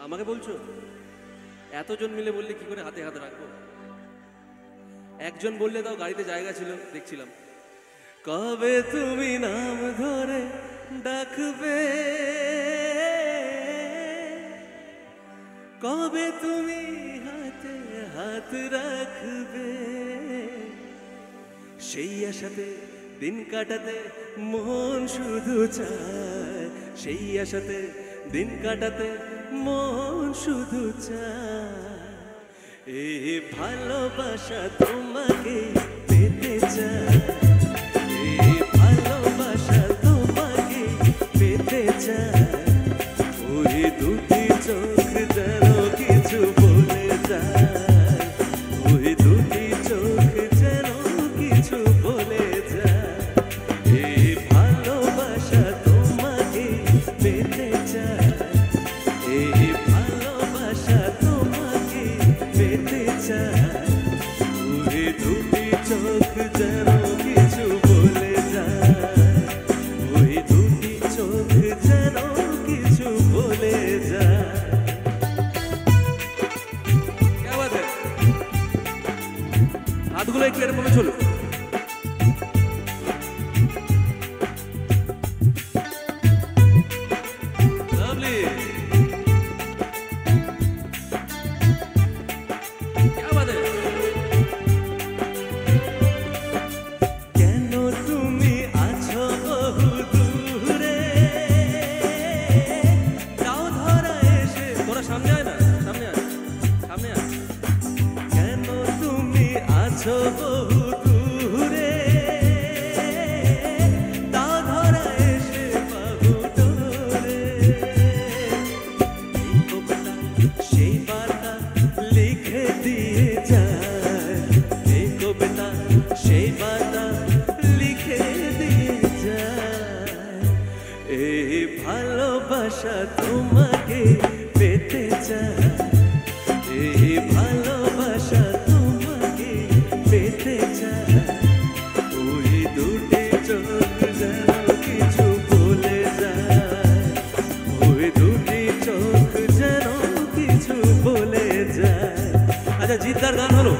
আমাকে বলছো? এতজন মিলে বললে কি করে হাতে হাত রাখবো? একজন বললে তাও গাড়িতে জায়গা ছিল, দেখছিলাম। কবে তুমি নাম ধরে ডাকবে, কবে তুমি হাতে হাত রাখবে, সেই আশাতে দিন কাটাতে মন শুধু চায়, সেই আশাতে দিন কাটাতে মন শুধু চায়। এই ভালোবাসা তোমাকে পেতে চায়, এই ভালোবাসা তোমাকে পেতে চায়। ওই দুটি চোখ যেন কিছু বলে যায়, ওই দুটি চোখ যেন কিছু বলে যায়। এই ভালোবাসা তোমাকে পেতে চায়, এই ভালোবাসা তোমাকে পেতে চায়। ওই দুটি চোখ যেন কিছু বলে যায়, ওই দুটি চোখ যেন কিছু বলে যায়। क्या बात है? হাতগুলো একটু এরকম চলো। Lovely. क्या बात है? কেন তুমি আছো বহু দূরে, যাও ধরা এসে, তোরা সামনে আয় না, সামনে আয়, সামনে আয়। কেন তুমি আছো বহু দূরে, যাও ধরা এসে বাহু ডোরে। এই কবিতা সেই বার্তা লিখে দিয়ে যায়, এই কবিতা সেই বার্তা লিখে দিয়ে যায়। এই ভালোবাসা তোমাকে পেতে চায়, এই ভালোবাসা তোমাকে পেতে চায়। ওই দুটি চোখ যেন কিছু বলে যায়, ওই দুটি চোখ যেন কিছু বলে যায়। আচ্ছা, জিদ্দার গান হলো,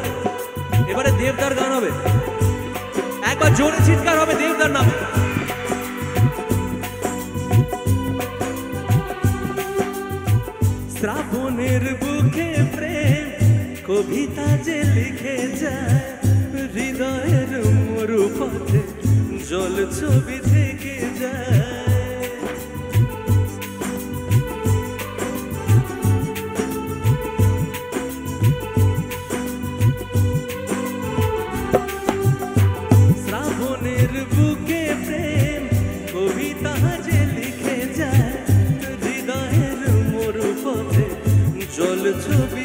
এবারে দেবদার গান হবে। একবার জোরে চিৎকার হবে দেবদার নামে। শ্রাবণের বুকে প্রেম কবিতা যে লিখে যায়, হৃদয়ের মরু পথে জল ছবি থেকে যায়। শ্রাবণের বুকে প্রেম কবিতা যে লিখে যায়, হৃদয়ের মরু পথে জল ছবি